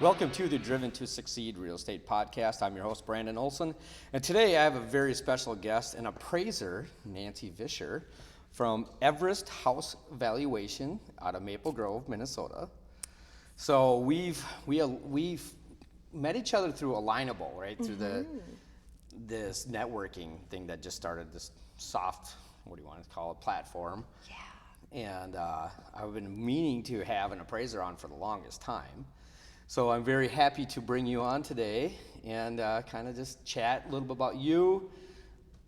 Welcome to the Driven to Succeed Real Estate Podcast. I'm your host, Brandon Olson, and today I have a very special guest, an appraiser, Nancy Vischer, from Everest House Valuation out of Maple Grove, Minnesota. So we've met each other through Alignable, right? Through this networking thing that just started, this soft, what do you want to call it, platform. Yeah. And I've been meaning to have an appraiser on for the longest time. So I'm very happy to bring you on today and kind of just chat a little bit about you,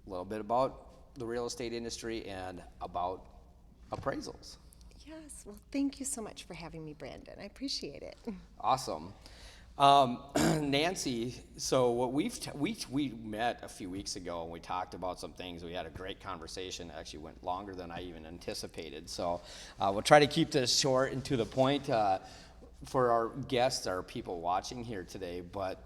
a little bit about the real estate industry, and about appraisals. Yes. Well, thank you so much for having me, Brandon. I appreciate it. Awesome. Nancy, so what we met a few weeks ago and we talked about some things. We had a great conversation. It actually went longer than I even anticipated. So we'll try to keep this short and to the point for our guests, our people watching here today. But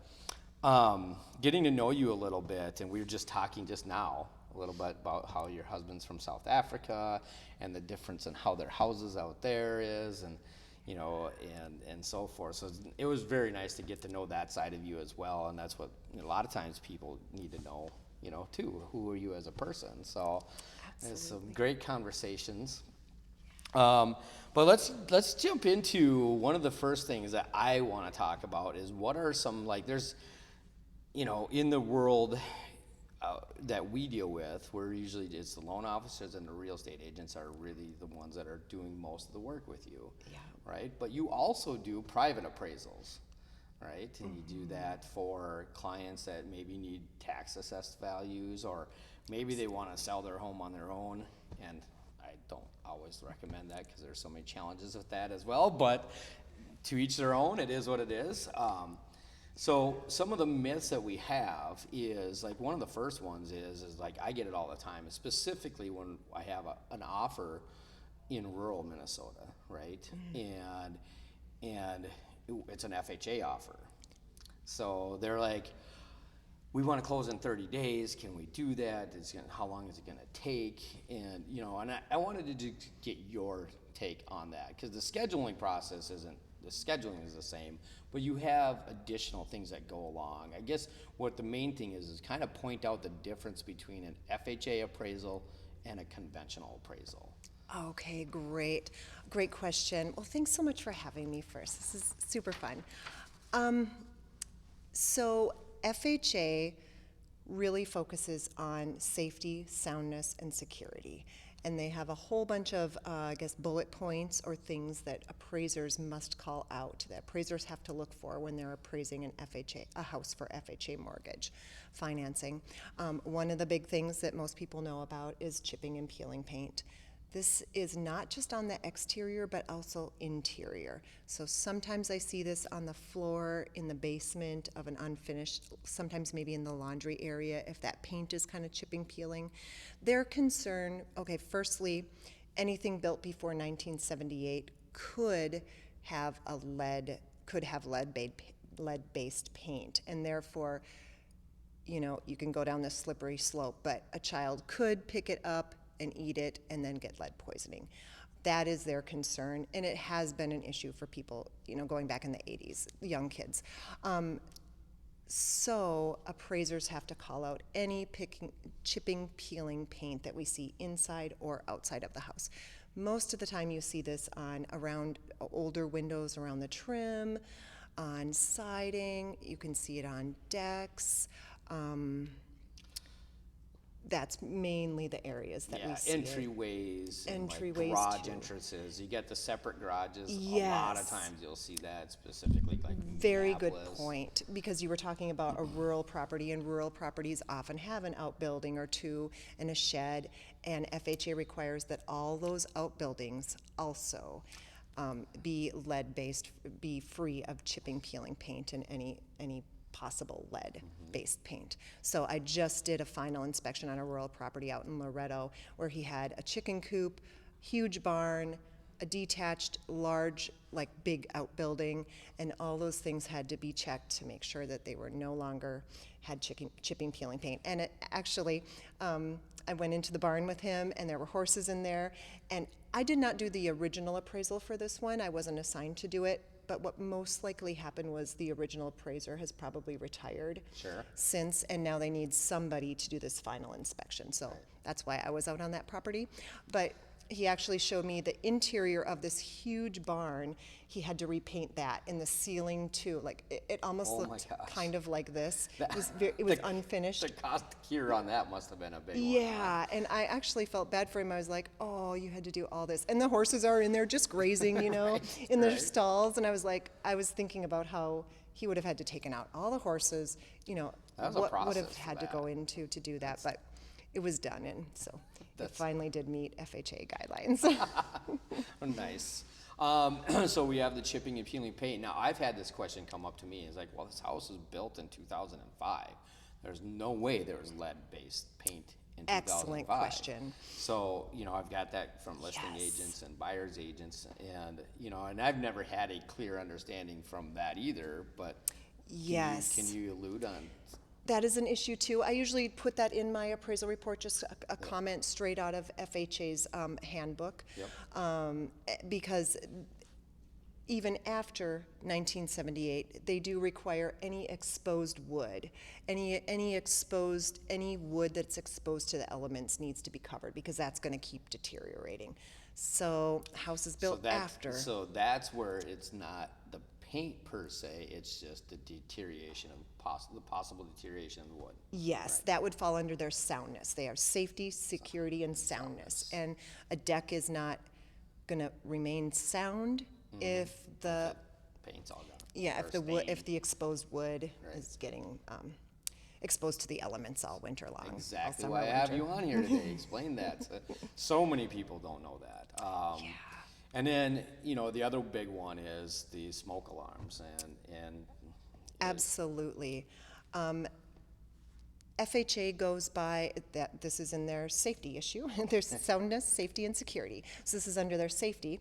getting to know you a little bit, and we were just talking just now a little bit about how your husband's from South Africa and the difference in how their houses out there is, and you know, and so forth. So it was very nice to get to know that side of you as well, and that's what a lot of times people need to know, you know, too. Who are you as a person? So there's some great conversations. But let's jump into one of the first things that I want to talk about is what are some, like, there's, you know, in the world that we deal with, where usually it's the loan officers and the real estate agents are really the ones that are doing most of the work with you. Yeah. Right? But you also do private appraisals, right? And you do that for clients that maybe need tax assessed values, or maybe they want to sell their home on their own. And I don't always recommend that because there's so many challenges with that as well. But to each their own, it is what it is. So some of the myths that we have is, like, one of the first ones is like, I get it all the time, specifically when I have an offer in rural Minnesota, right? And it's an FHA offer. So they're like, we want to close in 30 days. Can we do that? How long is it going to take? And, you know, and I wanted to get your take on that, because the scheduling process the scheduling is the same, but you have additional things that go along. I guess what the main thing is kind of point out the difference between an FHA appraisal and a conventional appraisal. Okay, great. Great question. Well, thanks so much for having me first. This is super fun. So FHA really focuses on safety, soundness, and security. And they have a whole bunch of, bullet points or things that appraisers must call out, that appraisers have to look for when they're appraising a house for FHA mortgage financing. One of the big things that most people know about is chipping and peeling paint. This is not just on the exterior, but also interior. So sometimes I see this on the floor in the basement of an unfinished, sometimes maybe in the laundry area, if that paint is kind of chipping, peeling. Their concern, okay, firstly, anything built before 1978 could have lead-based paint, and therefore, you know, you can go down this slippery slope, but a child could pick it up and eat it and then get lead poisoning. That is their concern, and it has been an issue for people, you know, going back in the 80s, young kids. So appraisers have to call out any chipping, peeling paint that we see inside or outside of the house. Most of the time you see this around older windows, around the trim, on siding. You can see it on decks. That's mainly the areas that we see. Entryways, and like garage entrances. You get the separate garages. Yes. A lot of times you'll see that specifically, like very good point, because you were talking about a rural property, and rural properties often have an outbuilding or two and a shed, and FHA requires that all those outbuildings also be lead-based, be free of chipping, peeling paint and any possible lead-based paint. So I just did a final inspection on a rural property out in Loretto where he had a chicken coop, huge barn, a detached, large, like big outbuilding, and all those things had to be checked to make sure that they were no longer had chipping, peeling paint. And it actually, I went into the barn with him, and there were horses in there, and I did not do the original appraisal for this one. I wasn't assigned to do it, but what most likely happened was the original appraiser has probably retired Sure. since, and now they need somebody to do this final inspection. So that's why I was out on that property. But he actually showed me the interior of this huge barn. He had to repaint that, and the ceiling too. Like it almost Oh my looked gosh. kind of like this. It was unfinished. The cost here on that must have been a big one. Yeah, and I actually felt bad for him. I was like, oh, you had to do all this. And the horses are in there just grazing, you know, in their right. stalls. And I was like, I was thinking about how he would have had to taken out all the horses, you know, That was a what would have process for had to that. go into to do that. But it was done, and so it finally did meet FHA guidelines. Nice. So we have the chipping and peeling paint. Now, I've had this question come up to me. It's like, well, this house was built in 2005. There's no way there was lead-based paint in 2005. Excellent question. So, you know, I've got that from listing Yes. agents and buyer's agents, and, you know, and I've never had a clear understanding from that either, but Yes. can you allude on? That is an issue too. I usually put that in my appraisal report, just a comment straight out of FHA's handbook. Because even after 1978, they do require any exposed wood, any wood that's exposed to the elements needs to be covered, because that's going to keep deteriorating. So houses built after. So that's where it's not the paint per se, it's just the deterioration of the possible deterioration of the wood. Yes, that would fall under their soundness. They have safety, security, and soundness. And a deck is not going to remain sound if the Paint's all gone. if the exposed wood is getting exposed to the elements all winter long. all Exactly summer, why I have winter. you on here today. Explain that. So many people don't know that. And then, you know, the other big one is the smoke alarms, and Absolutely. FHA goes by that. This is in their safety issue. There's soundness, safety, and security. So this is under their safety.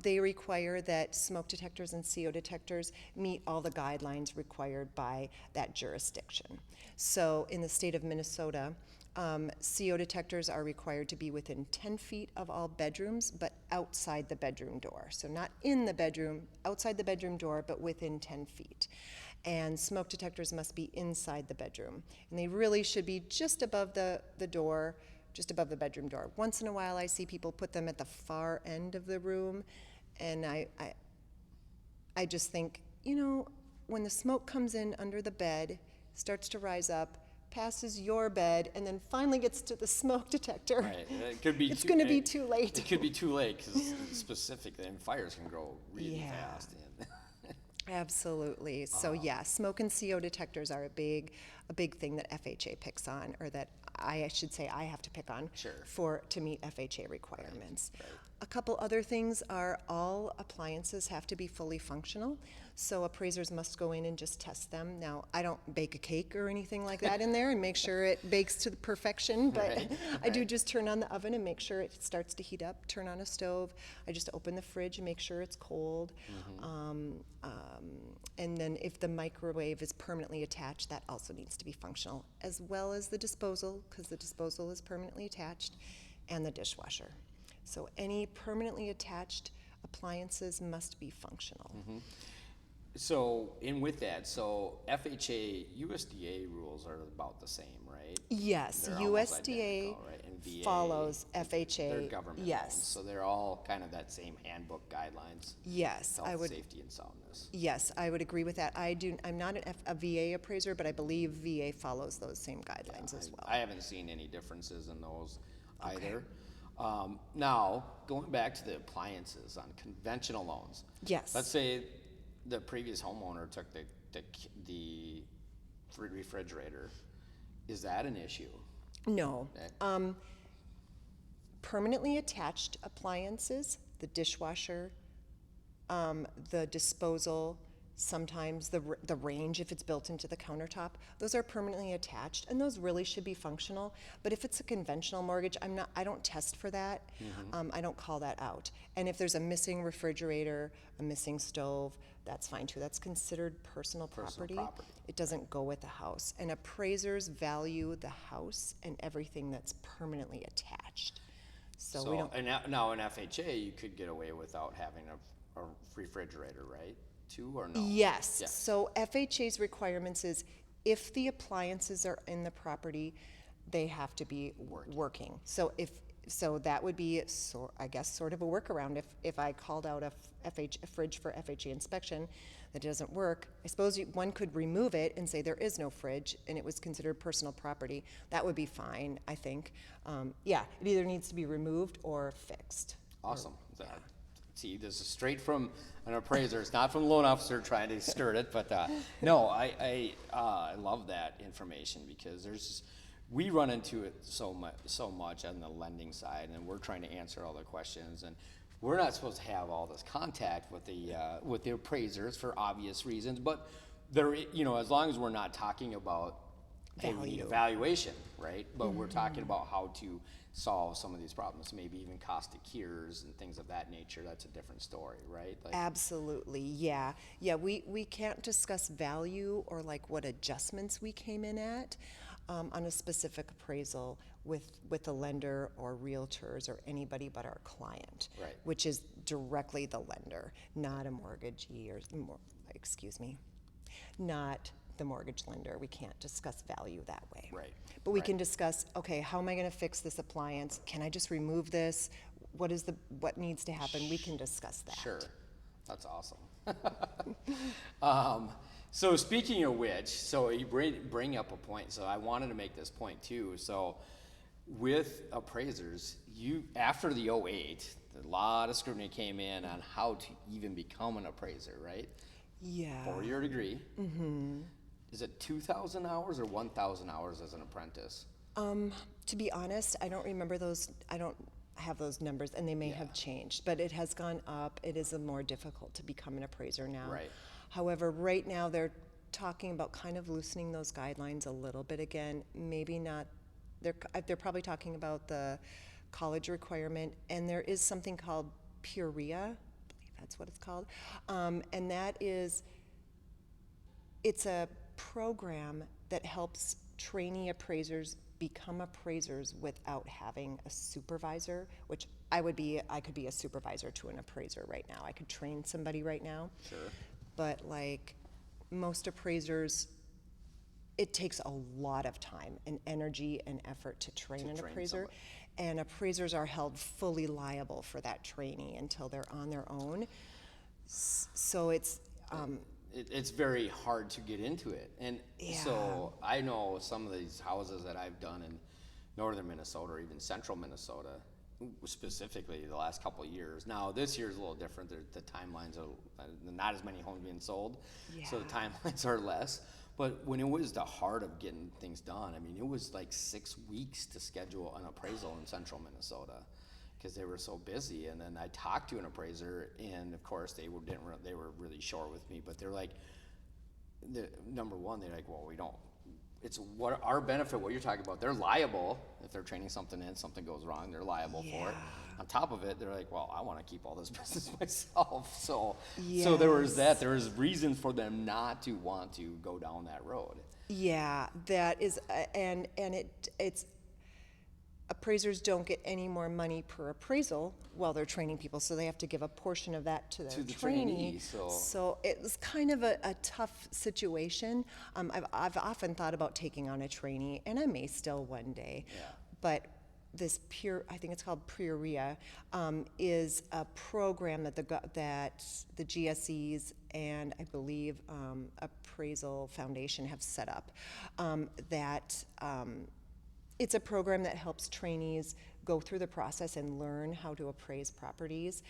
They require that smoke detectors and CO detectors meet all the guidelines required by that jurisdiction. So in the state of Minnesota, CO detectors are required to be within 10 feet of all bedrooms, but outside the bedroom door. So not in the bedroom, outside the bedroom door, but within 10 feet. And smoke detectors must be inside the bedroom. And they really should be just above the door, just above the bedroom door. Once in a while, I see people put them at the far end of the room, and I just think, you know, when the smoke comes in under the bed, starts to rise up, passes your bed, and then finally gets to the smoke detector. right, it could be. It's going to be too late. It could be too late because specifically, and fires can grow really Yeah. fast. And Absolutely. So yeah, smoke and CO detectors are a big thing that FHA picks on, or that I should say I have to pick on to meet FHA requirements. Right. A couple other things are all appliances have to be fully functional. So appraisers must go in and just test them. Now, I don't bake a cake or anything like that in there and make sure it bakes to perfection, but I do just turn on the oven and make sure it starts to heat up, turn on a stove. I just open the fridge and make sure it's cold. And then if the microwave is permanently attached, that also needs to be functional, as well as the disposal, because the disposal is permanently attached, and the dishwasher. So any permanently attached appliances must be functional. so, in with that, so FHA, USDA rules are about the same, right? Yes, They're almost USDA identical, right? And VA, follows FHA. they're government Yes. owned, so they're all kind of that same handbook guidelines. Yes, I Health, would. safety, and soundness. Yes, I would agree with that. I'm not a VA appraiser, but I believe VA follows those same guidelines as well. I haven't seen any differences in those either. Now, going back to the appliances on conventional loans. Yes. Let's say the previous homeowner took the refrigerator. Is that an issue? No. Okay. Permanently attached appliances, the dishwasher, the disposal, sometimes the range if it's built into the countertop, those are permanently attached, and those really should be functional. But if it's a conventional mortgage, I don't test for that. I don't call that out. And if there's a missing refrigerator, a missing stove, that's fine too. That's considered personal property. It doesn't go with the house. And appraisers value the house and everything that's permanently attached. So we don't. And now in FHA, you could get away without having a refrigerator, right? Too, or no? Yes. Yeah. So FHA's requirements is if the appliances are in the property, they have to be working. So that would be, I guess, sort of a workaround. If I called out a fridge for FHA inspection that doesn't work, I suppose one could remove it and say there is no fridge and it was considered personal property. That would be fine, I think. Yeah, it either needs to be removed or fixed. Awesome. See, this is straight from an appraiser. It's not from the loan officer trying to skirt it, but no, I love that information because we run into it so much on the lending side, and we're trying to answer all the questions, and we're not supposed to have all this contact with the appraisers for obvious reasons, but there, as long as we're not talking about hey, we need evaluation, right? But we're talking about how to solve some of these problems, maybe even cost of cures and things of that nature. That's a different story, right? Like, absolutely, yeah. Yeah, we can't discuss value or like what adjustments we came in at on a specific appraisal with a lender or realtors or anybody but our client, right. Which is directly the lender, not a mortgagee not the mortgage lender. We can't discuss value that way. Right. But we can discuss, okay, how am I going to fix this appliance? Can I just remove this? What needs to happen? We can discuss that. Sure. That's awesome. So speaking of which, so you bring up a point. So I wanted to make this point too. So with appraisers, after the 08, a lot of scrutiny came in on how to even become an appraiser, right? Yeah. 4-year degree. Mm-hmm. Is it 2,000 hours or 1,000 hours as an apprentice? To be honest, I don't remember those. I don't have those numbers, and they may have changed, but it has gone up. It is more difficult to become an appraiser now. Right. However, right now they're talking about kind of loosening those guidelines a little bit again. Maybe not. They're probably talking about the college requirement, and there is something called PUREA. I believe that's what it's called, and it's a program that helps trainee appraisers become appraisers without having a supervisor, which I could be a supervisor to an appraiser right now. I could train somebody right now. Sure. But like most appraisers, it takes a lot of time and energy and effort to train an appraiser. Somebody. And appraisers are held fully liable for that trainee until they're on their own. So it's it's very hard to get into it. And so I know some of these houses that I've done in northern Minnesota or even central Minnesota, specifically the last couple of years. Now this year's a little different. The timelines are not as many homes being sold, so the timelines are less. But when it was the heart of getting things done, I mean, it was like 6 weeks to schedule an appraisal in central Minnesota because they were so busy. And then I talked to an appraiser, and of course they were really short with me. But they're like, number one, they're like, well, we don't. It's what our benefit. What you're talking about, they're liable if they're training something in, something goes wrong, they're liable for it. On top of it, they're like, well, I want to keep all this business myself. So there was that. There was reason for them not to want to go down that road. Yeah, that is, and it's appraisers don't get any more money per appraisal while they're training people, so they have to give a portion of that to the trainee. So it was kind of a tough situation. I've often thought about taking on a trainee, and I may still one day. Yeah. But this I think it's called PUREA, is a program that the GSEs and I believe Appraisal Foundation have set up. It's a program that helps trainees go through the process and learn how to appraise properties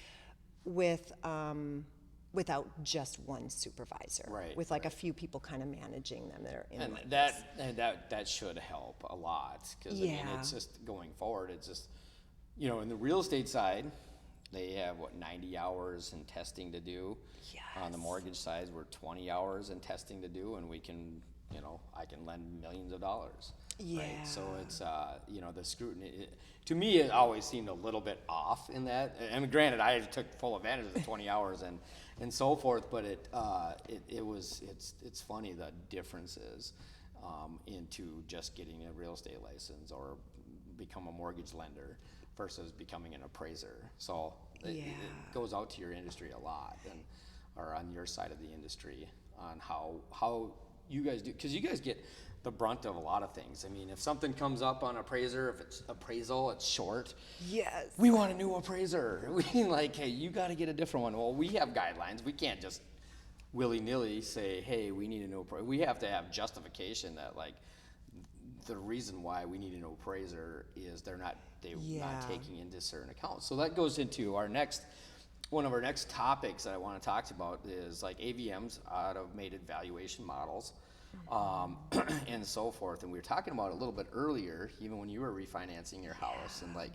without just one supervisor, right, with like a few people kind of managing them that are in. And that should help a lot because I mean, it's just going forward. It's just in the real estate side, they have 90 hours in testing to do. Yes. On the mortgage side, we're 20 hours in testing to do, and we can I can lend millions of dollars. Yeah. Right? So it's the scrutiny. To me, it always seemed a little bit off in that. I mean, granted, I took full advantage of the 20 hours and so forth, but it's funny the differences into just getting a real estate license or become a mortgage lender. versus becoming an appraiser. So it goes out to your industry a lot, and or on your side of the industry on how you guys do, because you guys get the brunt of a lot of things. I mean, if something comes up on appraiser, if it's appraisal, it's short. Yes. We want a new appraiser. We like, hey, you got to get a different one. Well, we have guidelines. We can't just willy-nilly say, hey, we need a new appraiser. We have to have justification that, like, the reason why we need a new appraiser is they're not taking into certain accounts. So that goes into one of our next topics that I want to talk about is like AVMs, automated valuation models, and so forth. And we were talking about it a little bit earlier, even when you were refinancing your house, and like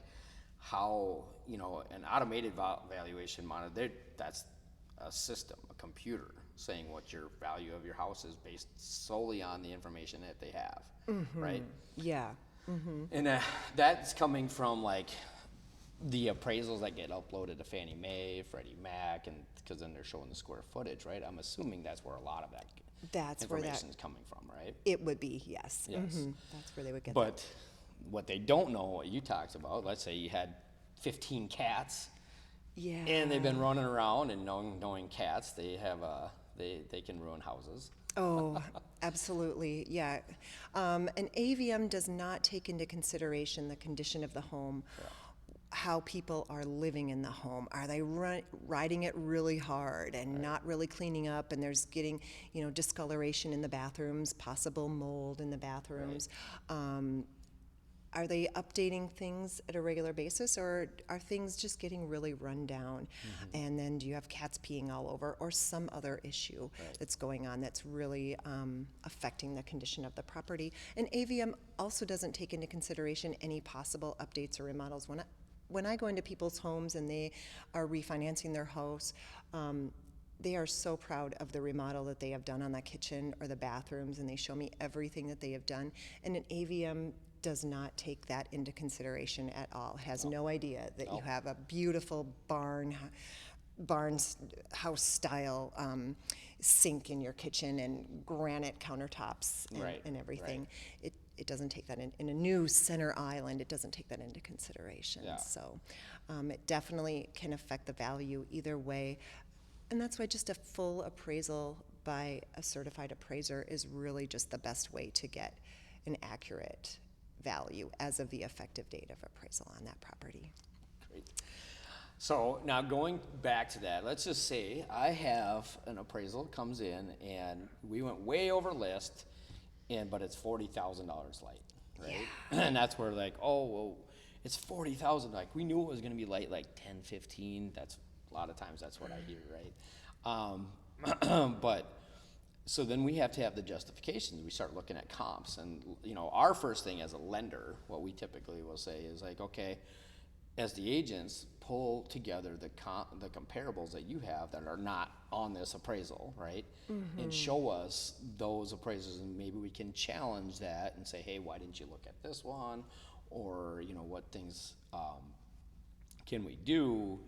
how, an automated valuation model, that's a system, a computer saying what your value of your house is based solely on the information that they have, right? Yeah. And that's coming from like the appraisals that get uploaded to Fannie Mae, Freddie Mac, and because then they're showing the square footage, right? I'm assuming that's where a lot of that information is coming from, right? It would be, yes. Yes. That's where they would get But what they don't know, what you talked about, let's say you had 15 cats, and they've been running around, and knowing cats, they have they can ruin houses. Oh, absolutely, yeah. An AVM does not take into consideration the condition of the home, how people are living in the home. Are they riding it really hard and not really cleaning up, and there's getting, discoloration in the bathrooms, possible mold in the bathrooms. Are they updating things at a regular basis, or are things just getting really run down? And then do you have cats peeing all over, or some other issue that's going on that's really affecting the condition of the property? And AVM also doesn't take into consideration any possible updates or remodels. When I go into people's homes and they are refinancing their house, they are so proud of the remodel that they have done on the kitchen or the bathrooms, and they show me everything that they have done. And an AVM does not take that into consideration at all. Has no idea that you have a beautiful barn house style sink in your kitchen and granite countertops and everything. It doesn't take that in a new center island. It doesn't take that into consideration. So it definitely can affect the value either way. And that's why just a full appraisal by a certified appraiser is really just the best way to get an accurate value as of the effective date of appraisal on that property. Great. So now going back to that, let's just say I have an appraisal comes in and we went way over list, but it's $40,000 light, right? And that's where like, oh, well, it's 40,000. Like we knew it was going to be light, like 10, 15. That's a lot of times that's what I hear, right? But so then we have to have the justifications. We start looking at comps, and our first thing as a lender, what we typically will say is like, okay, as the agents, pull together the comparables that you have that are not on this appraisal, right? And show us those appraisals, and maybe we can challenge that and say, hey, why didn't you look at this one? Or what things can we do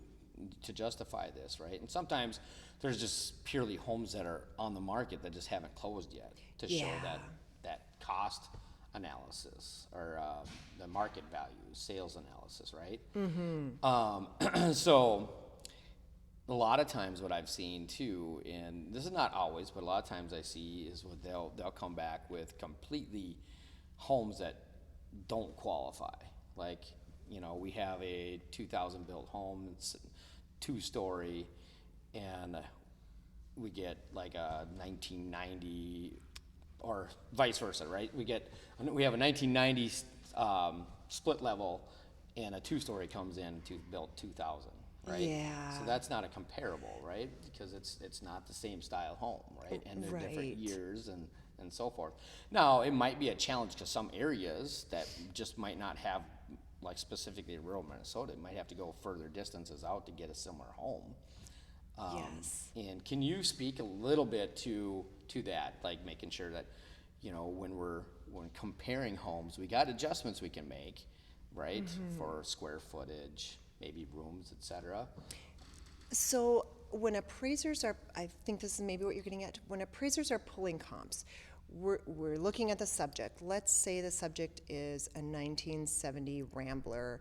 to justify this, right? And sometimes there's just purely homes that are on the market that just haven't closed yet to show that cost analysis or the market value, sales analysis, right? So a lot of times what I've seen too, and this is not always, but a lot of times I see is what they'll come back with completely homes that don't qualify. Like, we have a 2000 built home, it's 2-story, and we get like a 1990, or vice versa, right? We have a 1990 split level, and a 2-story comes in built 2000, right? Yeah. So that's not a comparable, right? Because it's not the same style home, right? And they're different years and so forth. Now, it might be a challenge because some areas that just might not have, like specifically rural Minnesota, it might have to go further distances out to get a similar home. Yes. And can you speak a little bit to that, like making sure that, when comparing homes, we got adjustments we can make, right? For square footage, maybe rooms, et cetera. So when appraisers are, I think this is maybe what you're getting at, when appraisers are pulling comps, we're looking at the subject. Let's say the subject is a 1970 Rambler,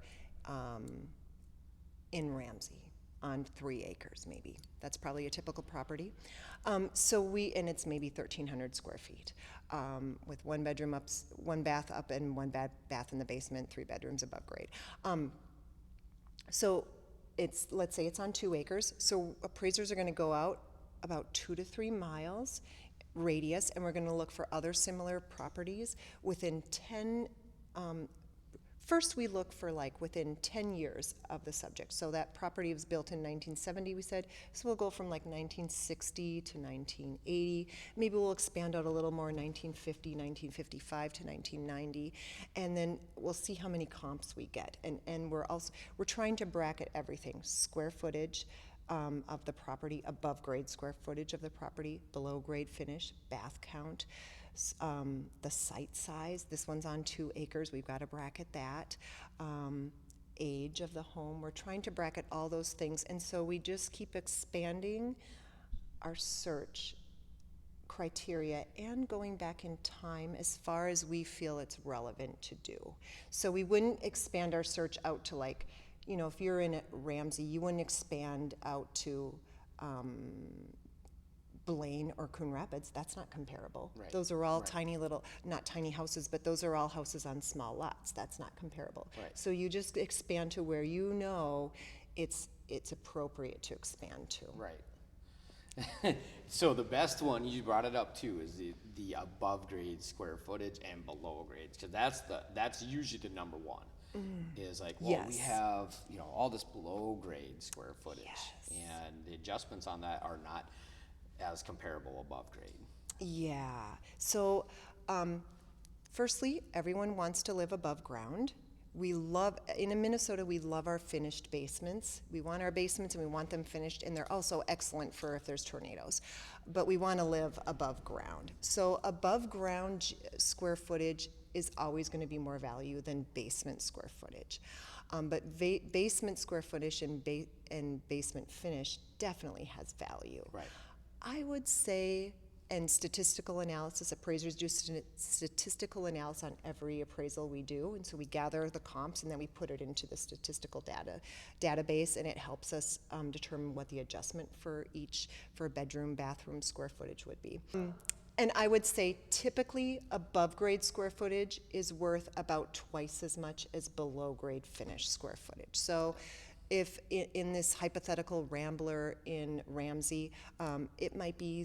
in Ramsey on 3 acres maybe. That's probably a typical property. And it's maybe 1,300 square feet with 1 bedroom up, 1 bath up, and 1 bath in the basement, 3 bedrooms above grade. So let's say it's on 2 acres. So appraisers are going to go out about 2 to 3 miles radius, and we're going to look for other similar properties within 10. First, we look for like within 10 years of the subject. So that property was built in 1970, we said. So we'll go from like 1960 to 1980. Maybe we'll expand out a little more, 1950, 1955 to 1990. And then we'll see how many comps we get. And we're trying to bracket everything: square footage of the property, above grade square footage of the property, below grade finish, bath count, the site size. This one's on 2 acres. We've got to bracket that. Age of the home. We're trying to bracket all those things. And so we just keep expanding our search criteria and going back in time as far as we feel it's relevant to do. So we wouldn't expand our search out to, like, if you're in Ramsey, you wouldn't expand out to Blaine or Coon Rapids. That's not comparable. Right. Those are all Right. tiny little, not tiny houses, but those are all houses on small lots. That's not comparable. Right. So you just expand to where it's appropriate to expand to. Right. So the best one, you brought it up too, is the above grade square footage and below grade, because that's usually the number one. Is like, well, we Yes. have all this below grade square footage, Yes. and the adjustments on that are not as comparable above grade. Yeah. So, firstly, everyone wants to live above ground. In Minnesota, we love our finished basements. We want our basements and we want them finished, and they're also excellent for if there's tornadoes. But we want to live above ground. So above ground square footage is always going to be more value than basement square footage. But basement square footage and basement finish definitely has value. Right. I would say, and statistical analysis, appraisers do statistical analysis on every appraisal we do, and so we gather the comps and then we put it into the statistical database, and it helps us determine what the adjustment for bedroom, bathroom square footage would be. And I would say typically above grade square footage is worth about twice as much as below grade finished square footage. So if in this hypothetical Rambler in Ramsey, it might be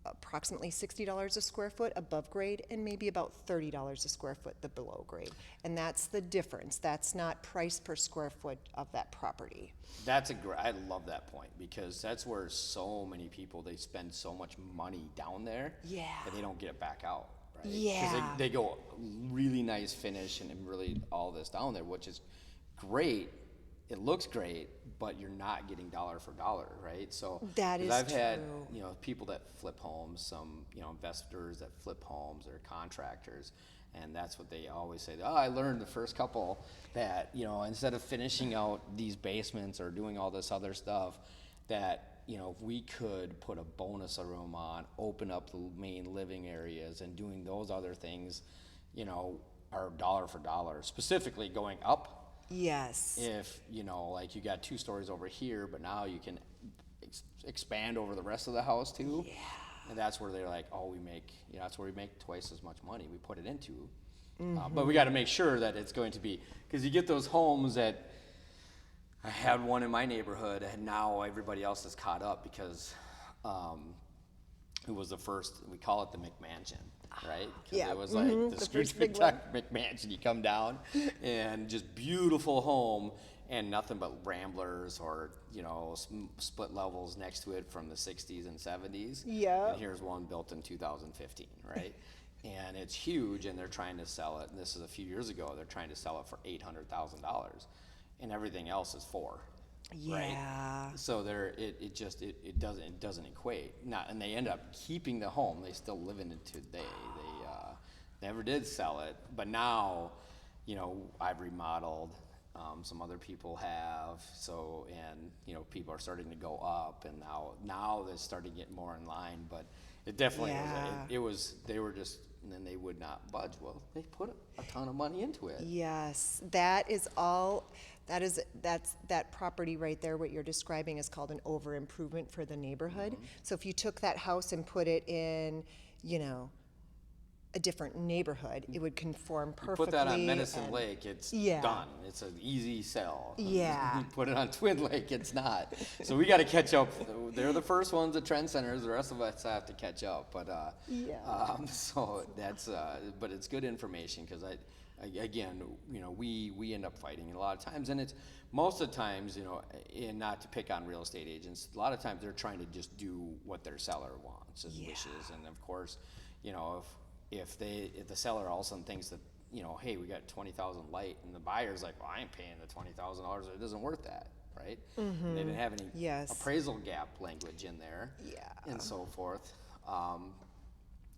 approximately $60 a square foot above grade and maybe about $30 a square foot the below grade. And that's the difference. That's not price per square foot of that property. I love that point, because that's where so many people, they spend so much money down there that they don't get it back out, right? Yeah. Because they go really nice finish and really all this down there, which is great. It looks great, but you're not getting dollar for dollar, right? So That is I've had true. people that flip homes, some investors that flip homes or contractors, and that's what they always say. Oh, I learned the first couple that instead of finishing out these basements or doing all this other stuff, that if we could put a bonus room on, open up the main living areas, and doing those other things, are dollar for dollar, specifically going up. Yes. If like you got 2 stories over here, but now you can expand over the rest of the house too. Yeah. And that's where they're like, oh, that's where we make twice as much money. We put it into, but we got to make sure that it's going to be, because you get those homes that I had one in my neighborhood, and now everybody else is caught up because it was the first. We call it the McMansion. Right? 'Cause Yeah. it was like the first Scrooge big one. McMansion. You come down and just beautiful home and nothing but ramblers or, split levels next to it from the 60s and 70s. Yeah. And here's one built in 2015, right? And it's huge, and they're trying to sell it. And this is a few years ago. They're trying to sell it for $800,000, and everything else is $4. Yeah. Right? So it doesn't equate. And they end up keeping the home. They still live in it today. They never did sell it, but now, I've remodeled. Some other people have. So, and people are starting to go up, and now they're starting to get more in line. But it definitely Yeah. They were just and then they would not budge. Well, they put a ton of money into it. Yes, that property right there, what you're describing is called an over improvement for the neighborhood. So if you took that house and put it in, a different neighborhood, it would conform perfectly. Put that on Medicine Lake, it's done. It's an easy sell. Yeah. You put it on Twin Lake, it's not. So we got to catch up. They're the first ones, the trend centers. The rest of us have to catch up. But so that's but it's good information because again, we end up fighting a lot of times, and it's most of the times, and not to pick on real estate agents, a lot of times they're trying to just do what their seller wants and wishes, and of course, if the seller all of a sudden thinks that, hey, we got 20,000 light, and the buyer's like, well, I ain't paying the $20,000, it isn't worth that, right? They didn't have any appraisal gap language in there, and so forth.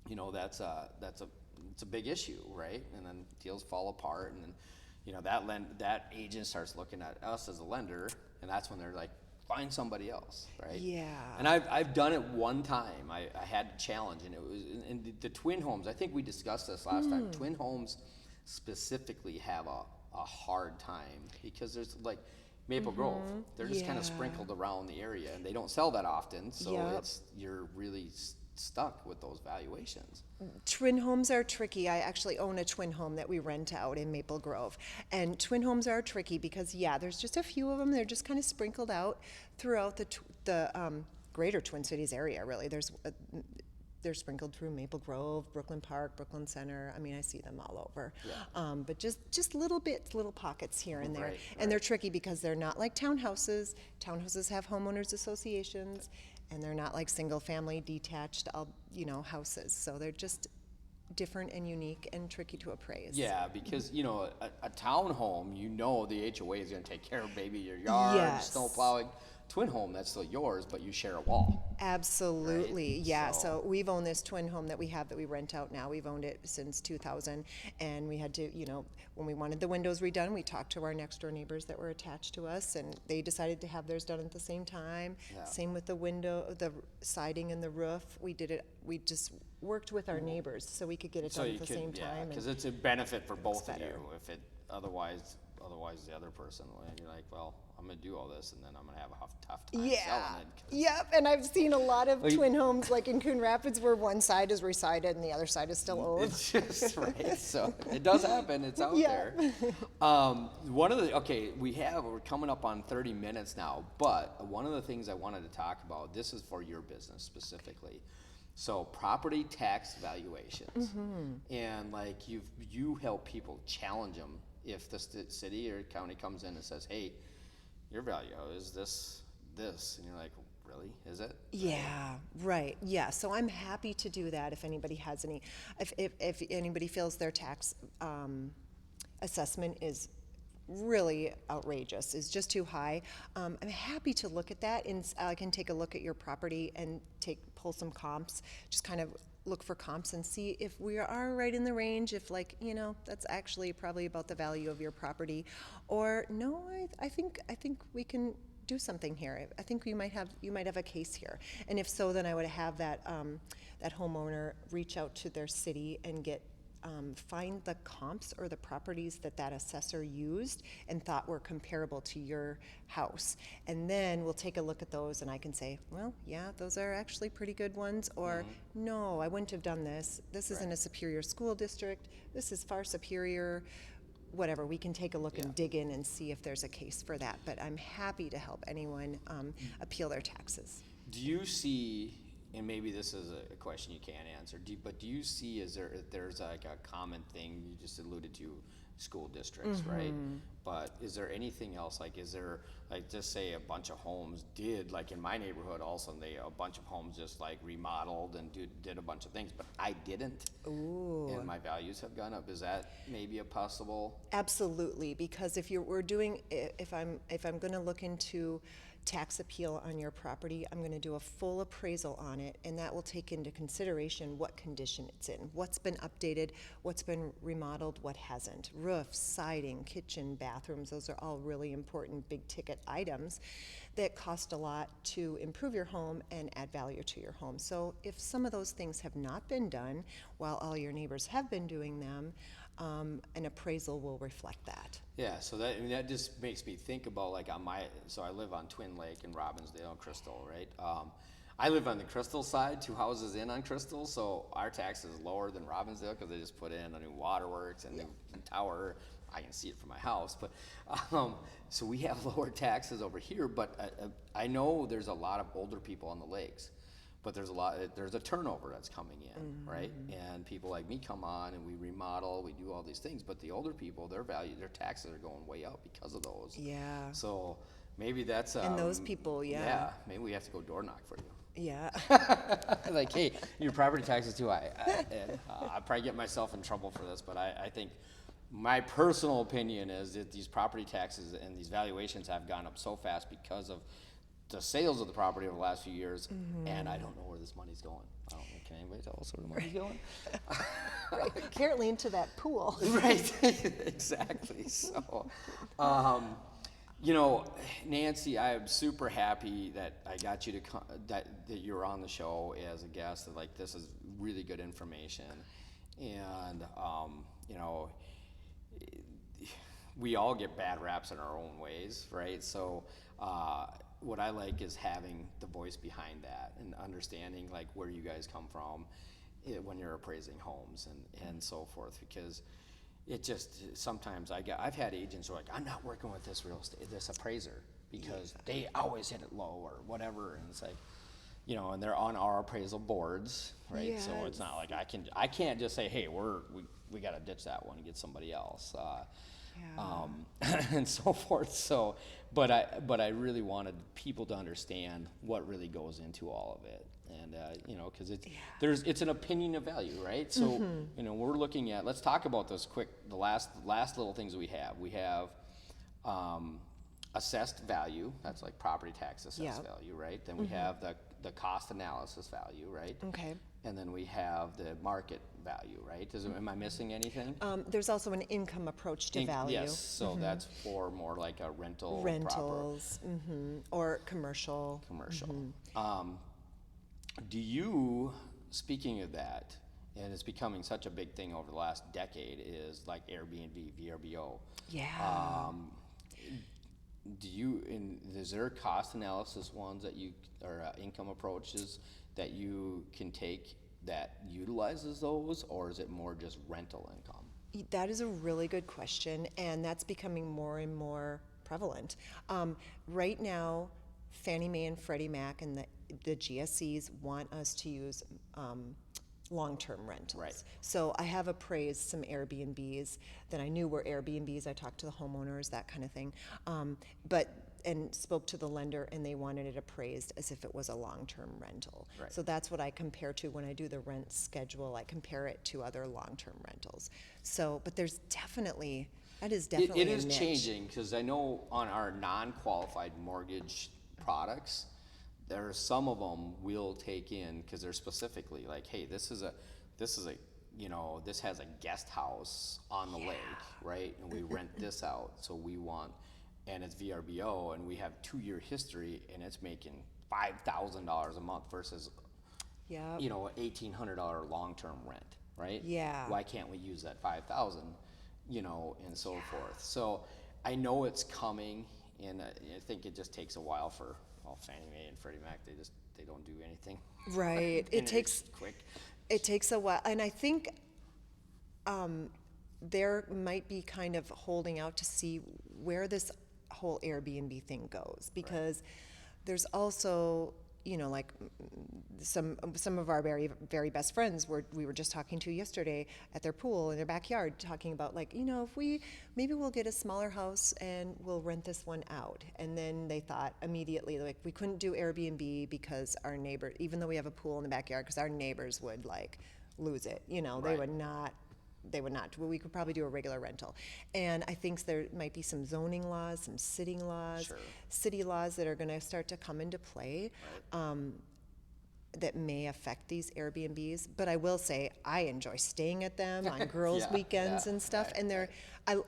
It's a big issue, right? And then deals fall apart, and then that agent starts looking at us as a lender, and that's when they're like, find somebody else, right? Yeah. And I've done it one time. I had a challenge, and it was in the twin homes. I think we discussed this last time. Twin homes specifically have a hard time because there's like Maple Grove. They're just kind of sprinkled around the area, and they don't sell that often. So you're really stuck with those valuations. Twin homes are tricky. I actually own a twin home that we rent out in Maple Grove. And twin homes are tricky because, there's just a few of them. They're just kind of sprinkled out throughout the greater Twin Cities area, really. They're sprinkled through Maple Grove, Brooklyn Park, Brooklyn Center. I mean, I see them all over. But just little pockets here and there. And they're tricky because they're not like townhouses. Townhouses have homeowners associations. And they're not like single-family detached, houses. So they're just different and unique and tricky to appraise. Yeah, because a townhome, the HOA is going to take care of maybe your yard, snow plowing. Twin home, that's still yours, but you share a wall. Absolutely, right? yeah. So we've owned this twin home that we have that we rent out now. We've owned it since 2000, and we had to, when we wanted the windows redone, we talked to our next door neighbors that were attached to us, and they decided to have theirs done at the same time. Same with the window, the siding and the roof. We just worked with our neighbors so we could get it done at the same time. Yeah, because it's a benefit for both of you. If it otherwise the other person, and you're like, well, I'm going to do all this, and then I'm going to have a tough time selling it. Yep, and I've seen a lot of twin homes, like in Coon Rapids, where one side is resided and the other side is still owned. It's just right. So it does happen. It's out there. We're coming up on 30 minutes now, but one of the things I wanted to talk about, this is for your business specifically. So property tax valuations, and like you help people challenge them if the city or county comes in and says, hey, your value is this, and you're like, really, is it? Yeah, right. Yeah, so I'm happy to do that if anybody has any, if anybody feels their tax assessment is really outrageous, is just too high. I'm happy to look at that, and I can take a look at your property and pull some comps, just kind of look for comps and see if we are right in the range, if that's actually probably about the value of your property, or no, I think we can do something here. I think you might have a case here, and if so, then I would have that homeowner reach out to their city and find the comps or the properties that assessor used and thought were comparable to your house. And then we'll take a look at those, and I can say, well, yeah, those are actually pretty good ones, or no, I wouldn't have done this. This isn't a superior school district. This is far superior. Whatever, we can take a look and dig in and see if there's a case for that. But I'm happy to help anyone appeal their taxes. Do you see, and maybe this is a question you can't answer, but do you see there's like a common thing, you just alluded to school districts, right? But is there anything else, like is there, like just say a bunch of homes did, like in my neighborhood also, a bunch of homes just like remodeled and did a bunch of things, but I didn't. Ooh. And my values have gone up. Is that maybe a possible? Absolutely, because if I'm going to look into tax appeal on your property, I'm going to do a full appraisal on it, and that will take into consideration what condition it's in, what's been updated, what's been remodeled, what hasn't. Roofs, siding, kitchen, bathrooms, those are all really important big ticket items that cost a lot to improve your home and add value to your home. So if some of those things have not been done while all your neighbors have been doing them, an appraisal will reflect that. Yeah, so that, I mean, that just makes me think about like so I live on Twin Lake in Robbinsdale and Crystal, right? I live on the Crystal side, 2 houses in on Crystal, so our tax is lower than Robbinsdale because they just put in a new waterworks and new tower. I can see it from my house, but so we have lower taxes over here. But I know there's a lot of older people on the lakes, but there's a turnover that's coming in, right? And people like me come on and we remodel, we do all these things, but the older people, their taxes are going way up because of those. Yeah. So maybe that's And those people, yeah, maybe we have to go door knock for you. Yeah. Like, hey, your property tax is too high. I probably get myself in trouble for this, but I think my personal opinion is that these property taxes and these valuations have gone up so fast because of the sales of the property over the last few years, and I don't know where this money's going. I don't know. Can anybody tell us where the money's going? Right. Can't lean to that pool. Right. Exactly. So, you know, Nancy, I am super happy that I got you to come, that you're on the show as a guest. That, like, this is really good information, and you know, we all get bad raps in our own ways, right? So what I like is having the voice behind that and understanding like where you guys come from when you're appraising homes and so forth, because it just sometimes I've had agents who are like, I'm not working with this appraiser because they always hit it low or whatever, and it's like, you know, and they're on our appraisal boards, right? Yes. So it's not like I can't just say, hey, we got to ditch that one and get somebody else. And so forth. So, but I really wanted people to understand what really goes into all of it, and you know, because it's an opinion of value, right? So you know, we're looking at, let's talk about this quick. The last little things we have assessed value. That's like property tax assessed value, right? Then we have the cost analysis value, right? Okay. And then we have the market value, right? Am I missing anything? There's also an income approach to value. Yes, so that's for more like a Rentals, or commercial. Do you, speaking of that, and it's becoming such a big thing over the last decade, is like Airbnb, VRBO. Yeah. Is there cost analysis ones that you, or income approaches that you can take that utilizes those, or is it more just rental income? That is a really good question, and that's becoming more and more prevalent. Right now, Fannie Mae and Freddie Mac and the GSEs want us to use long-term rentals. Right. So I have appraised some Airbnbs that I knew were Airbnbs. I talked to the homeowners, that kind of thing. And spoke to the lender, and they wanted it appraised as if it was a long-term rental. Right. So that's what I compare to when I do the rent schedule. I compare it to other long-term rentals. So, but that is definitely It a is niche. changing, because I know on our non-qualified mortgage products, there are some of them we'll take in because they're specifically like, hey, this is a you know, this has a guest house on the lake, right? And we rent this out, so we want, and it's VRBO, and we have 2-year history, and it's making $5,000 a month versus, you know, $1,800 long-term rent, right? Yeah. Why can't we use that $5,000, you know, and so forth? So I know it's coming, and I think it just takes a while for Fannie Mae and Freddie Mac. They don't do anything. Right. It takes quick. It takes a while, and I think there might be kind of holding out to see where this whole Airbnb thing goes, because there's also, you know, like some of our very, very best friends we were just talking to yesterday at their pool in their backyard, talking about, like, you know, if maybe we'll get a smaller house and we'll rent this one out. And then they thought immediately, like, we couldn't do Airbnb because our neighbor, even though we have a pool in the backyard, because our neighbors would like lose it, you know, they would not they would not. Well, we could probably do a regular rental. And I think there might be some zoning laws, some sitting laws, Sure. city laws that are going to start to come into play. That may affect these Airbnbs, but I will say I enjoy staying at them on girls' Yeah, weekends yeah, and stuff. right, And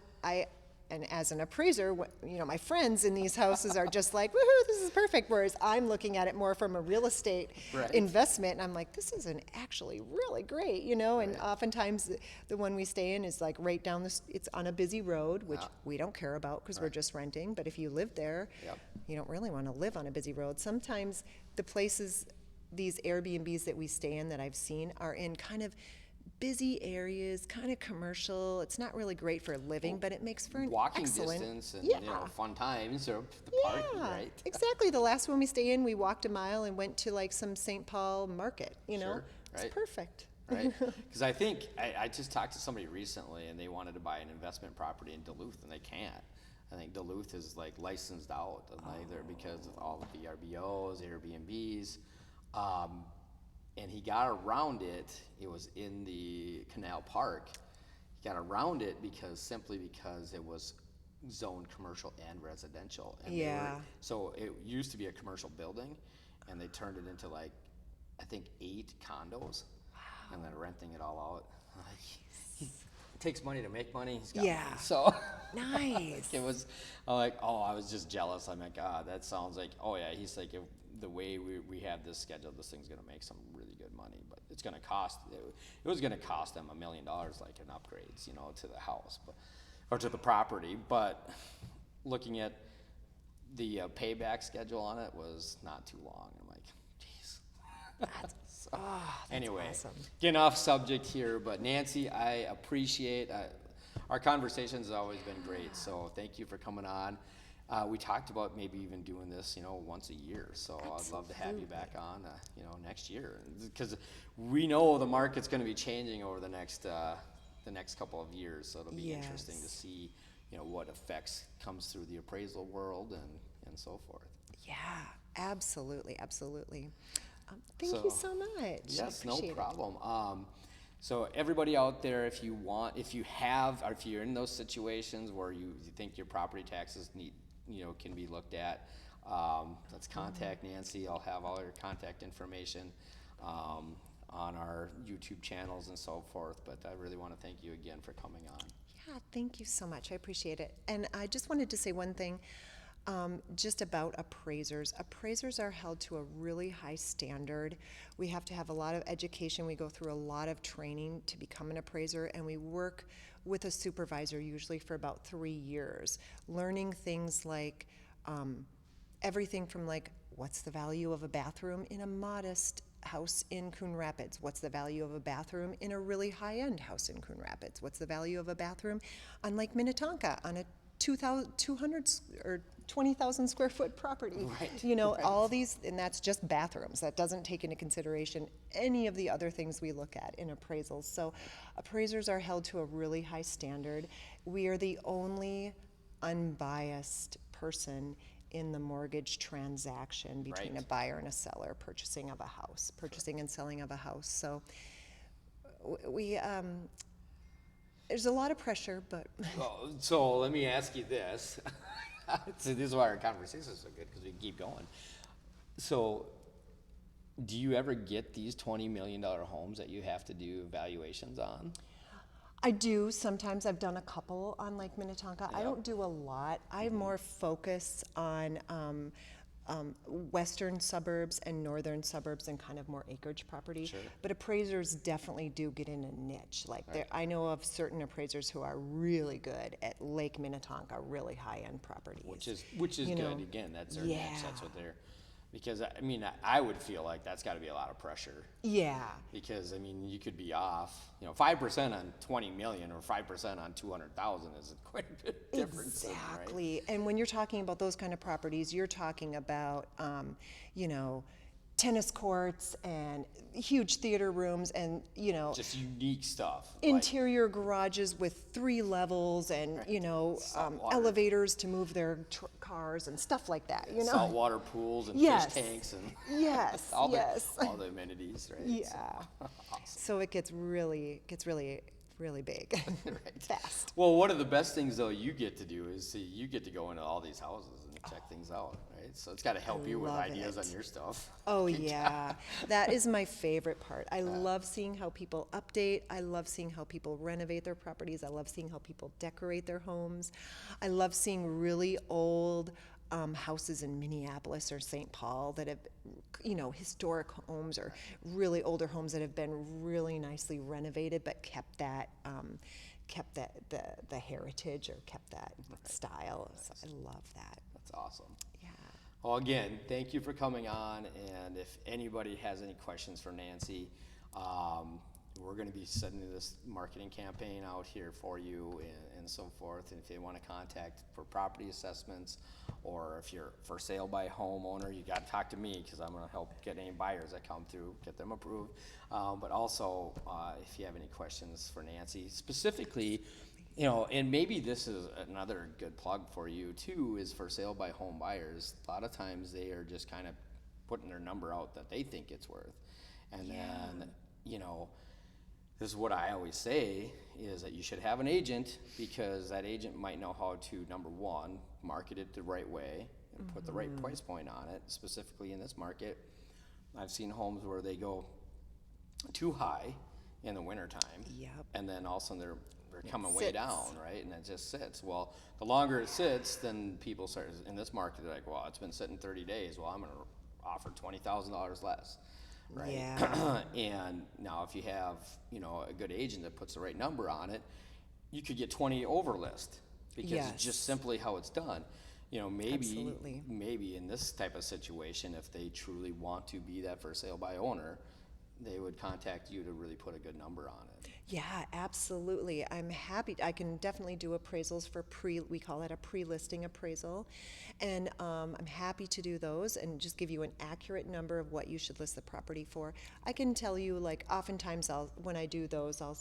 and as an appraiser, my friends in these houses are just like, woohoo, this is perfect. Whereas I'm looking at it more from a real estate Right. investment, and I'm like, this is actually really great, And Right. oftentimes the one we stay in is like right down it's on a busy road, which Yeah. we don't care about because we're just renting. But if you live there, Yep. you don't really want to live on a busy road. Sometimes the places, these Airbnbs that we stay in that I've seen are in kind of busy areas, kind of commercial. It's not really great for living, but it makes for an Walking excellent distance and, yeah. fun times or the park, right? Exactly. The last one we stayed in, we walked a mile and went to like some St. Paul market, Sure, It's right. perfect. Right? Because I think, I just talked to somebody recently and they wanted to buy an investment property in Duluth and they can't. I think Duluth is like licensed out either because of all of the VRBOs, Airbnbs. And he got around it. It was in the Canal Park. He got around it simply because it was zoned commercial and residential. And so it used to be a commercial building, and they turned it into like, I think 8 condos, and then renting it all out. It takes money to make money. He's got money. So Nice. it was I was just jealous. I'm like, that sounds like, he's like, the way we have this scheduled, this thing's gonna make some really good money, but it's gonna cost, it was gonna cost them $1 million, like in upgrades, to the house, or to the property. But looking at the payback schedule on it was not too long. I'm like, geez. So, anyway, awesome. Getting off subject here, but Nancy, I appreciate our conversations. Has always been great, so thank you for coming on. We talked about maybe even doing this, once a year. So I'd love to have you back on, next year, because we know the market's going to be changing over the next couple of years. So it'll be interesting to see, what effects comes through the appraisal world and so forth. Yeah, absolutely, absolutely. Thank you so much. Yes, no Appreciate it. problem. So everybody out there, if you're in those situations where you think your property taxes can be looked at, let's contact Nancy. I'll have all your contact information on our YouTube channels and so forth. But I really want to thank you again for coming on. Yeah, thank you so much. I appreciate it. And I just wanted to say one thing. Just about appraisers. Appraisers are held to a really high standard. We have to have a lot of education. We go through a lot of training to become an appraiser, and we work with a supervisor usually for about 3 years, learning things like everything from like, what's the value of a bathroom in a modest house in Coon Rapids? What's the value of a bathroom in a really high-end house in Coon Rapids? What's the value of a bathroom on Lake Minnetonka on a 200 or 20,000 square foot property? Right, right. All these, and that's just bathrooms. That doesn't take into consideration any of the other things we look at in appraisals. So appraisers are held to a really high standard. We are the only unbiased person in the mortgage transaction between Right. a buyer and a seller, purchasing and selling of a house. So we there's a lot of pressure, but Well, so let me ask you this. So this is why our conversation is so good, because we can keep going. So do you ever get these $20 million homes that you have to do evaluations on? I do. Sometimes I've done a couple on Lake Minnetonka. I Yeah. don't do a lot. I more focus on western suburbs and northern suburbs and kind of more acreage property. Sure. But appraisers definitely do get in a niche. Like Right. I know of certain appraisers who are really good at Lake Minnetonka, really high-end properties. Which is You good. know, Again, that's their niche. yeah. That's what they're, because I would feel like that's got to be a lot of pressure, Yeah. because you could be off, 5% on 20 million or 5% on 200,000 is quite a bit difference. Exactly. And when you're talking about those kind of properties, you're talking about, tennis courts and huge theater rooms and, Just unique stuff. interior garages with 3 levels and, Saltwater. elevators to move their cars and stuff like that, Saltwater pools and Yes. fish tanks and Yes, all yes. the amenities, right? Yeah. So, awesome. So it gets really really big, Right. fast. Well, one of the best things though you get to do is you get to go into all these houses and check things out, right? So it's got to help you with love ideas it. on your stuff. Oh yeah, that is my favorite part. I love seeing how people update. I love seeing how people renovate their properties. I love seeing how people decorate their homes. I love seeing really old houses in Minneapolis or St. Paul that have, historic homes or really older homes that have been really nicely renovated but kept that the heritage or kept that style. So I love that. That's awesome. Yeah. Well, again, thank you for coming on, and if anybody has any questions for Nancy, we're going to be sending this marketing campaign out here for you and so forth. And if they want to contact for property assessments, or if you're for sale by homeowner, you got to talk to me because I'm going to help get any buyers that come through, get them approved. But also, if you have any questions for Nancy, specifically, and maybe this is another good plug for you too, is for sale by home buyers. A lot of times they are just kind of putting their number out that they think it's worth. And then, this is what I always say, is that you should have an agent, because that agent might know how to, number one, market it the right way and put the right price point on it. Specifically in this market, I've seen homes where they go too high in the wintertime. Yep. And then all of a sudden they're coming way sits. down, right? And it just sits. Well, the longer it sits, then people start, in this market, they're like, well, it's been sitting 30 days. Well, I'm going to offer $20,000 less, right? Yeah. And now if you have, a good agent that puts the right number on it, you could get 20 over list, because it's just simply how it's done. Absolutely. Maybe in this type of situation, if they truly want to be that for sale by owner, they would contact you to really put a good number on it. Yeah, absolutely. I'm happy. I can definitely do appraisals for we call it a pre-listing appraisal. And I'm happy to do those and just give you an accurate number of what you should list the property for. I can tell you, like, oftentimes when I do those, I'll,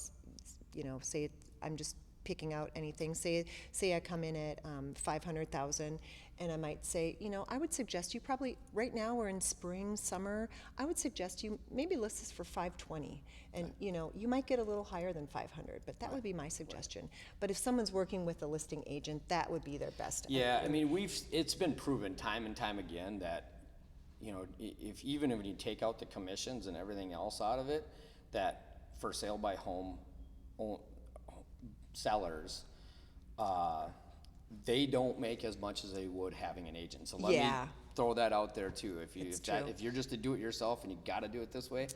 say I'm just picking out anything. Say I come in at 500,000, and I might say, I would suggest you probably, right now we're in spring, summer, I would suggest you maybe list this for 520, and you might get a little higher than 500, but that would be my suggestion. But if someone's working with a listing agent, that would be their best. Yeah, I mean, it's been proven time and time again that, if you take out the commissions and everything else out of it, that for sale by home sellers, they don't make as much as they would having an agent. So let me throw that out there too. If you're just to do it yourself and you got to do it this way,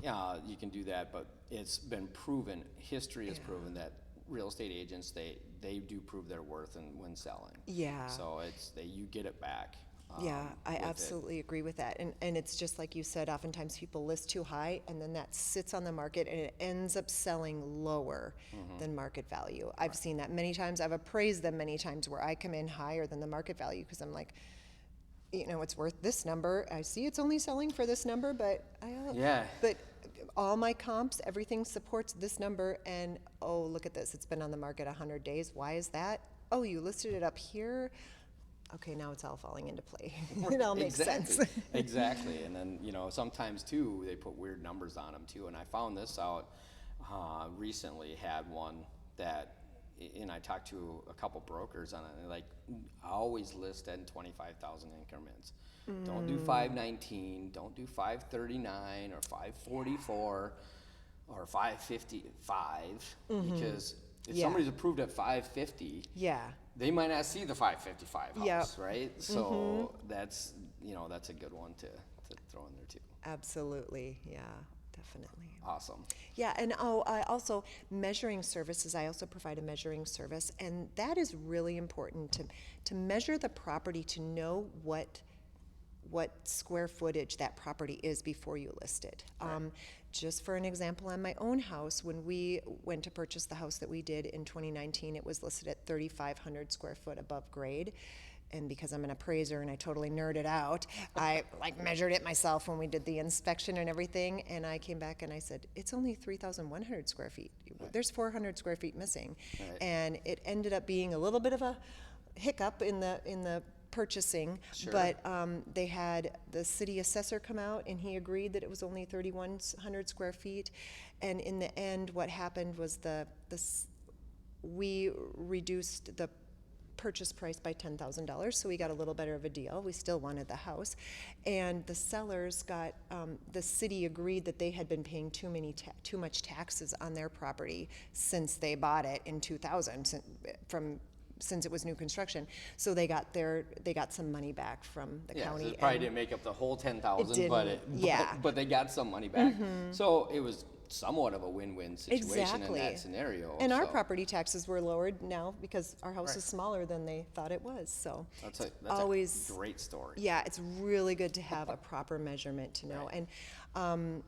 you can do that. But it's been proven, history has proven that real estate agents, they do prove their worth when selling. Yeah. So you get it back. Yeah, I absolutely agree with that. And it's just like you said, oftentimes people list too high, and then that sits on the market and it ends up selling lower than market value. I've seen that many times. I've appraised them many times where I come in higher than the market value because I'm like, it's worth this number. I see it's only selling for this number, but but all my comps, everything supports this number, and oh, look at this. It's been on the market 100 days. Why is that? Oh, you listed it up here. Okay, now it's all falling into play. It all makes sense. Exactly. And then, sometimes too, they put weird numbers on them too. And I found this out recently, had one that, and I talked to a couple brokers on it, and they're like, I always list at 25,000 increments. Don't do 519, don't do 539 or 544 or 555, because if somebody's approved at 550, they might not see the 555 house, right? So that's a good one to throw in there too. Absolutely, yeah, definitely. Awesome. Yeah, and I also, measuring services, I also provide a measuring service, and that is really important to measure the property, to know what square footage that property is before you list it. Right. Just for an example, on my own house, when we went to purchase the house that we did in 2019, it was listed at 3,500 square foot above grade. And because I'm an appraiser and I totally nerded out, I measured it myself when we did the inspection and everything. And I came back and I said, it's only 3,100 square feet. Right. There's 400 square feet missing. Right. And it ended up being a little bit of a hiccup in the purchasing. Sure. But they had the city assessor come out, and he agreed that it was only 3,100 square feet. And in the end, what happened was we reduced the purchase price by $10,000, so we got a little better of a deal. We still wanted the house, and the sellers got, the city agreed that they had been paying too much taxes on their property since they bought it in 2000, since it was new construction. So they got some money back from the county. So it probably didn't make up the whole 10,000, didn't, but they got some money back. So it was somewhat of a win-win situation in that scenario. And our property taxes were lowered now because our house is smaller than they thought it was. So that's always a great story. Yeah, it's really good to have a proper measurement to know. Right. And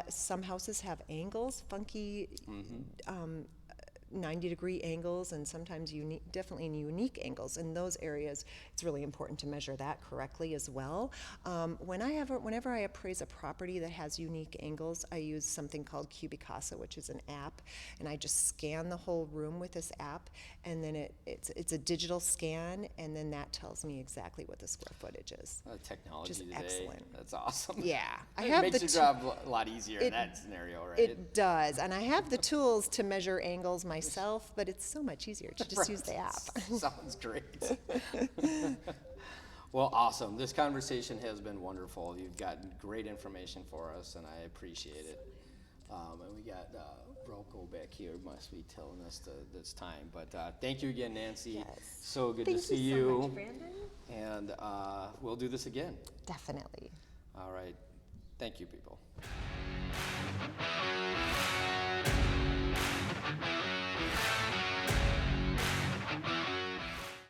some houses have angles, funky 90-degree angles, and sometimes definitely unique angles. In those areas, it's really important to measure that correctly as well. Whenever I appraise a property that has unique angles, I use something called Cubicasa, which is an app, and I just scan the whole room with this app, and then it's a digital scan, and then that tells me exactly what the square footage is. Technology Which is today, excellent. that's awesome. Yeah, it makes your job a lot easier in that scenario, right? It does, and I have the tools to measure angles myself, but it's so much easier to just use the app. Sounds great. Well, awesome. This conversation has been wonderful. You've gotten great information for us, and I appreciate it. And we got Rocco back here, must be telling us this time. But thank you again, Nancy. Yes. So good Thank to see you so much, Brandon. And we'll do this again. Definitely. All right. Thank you, people.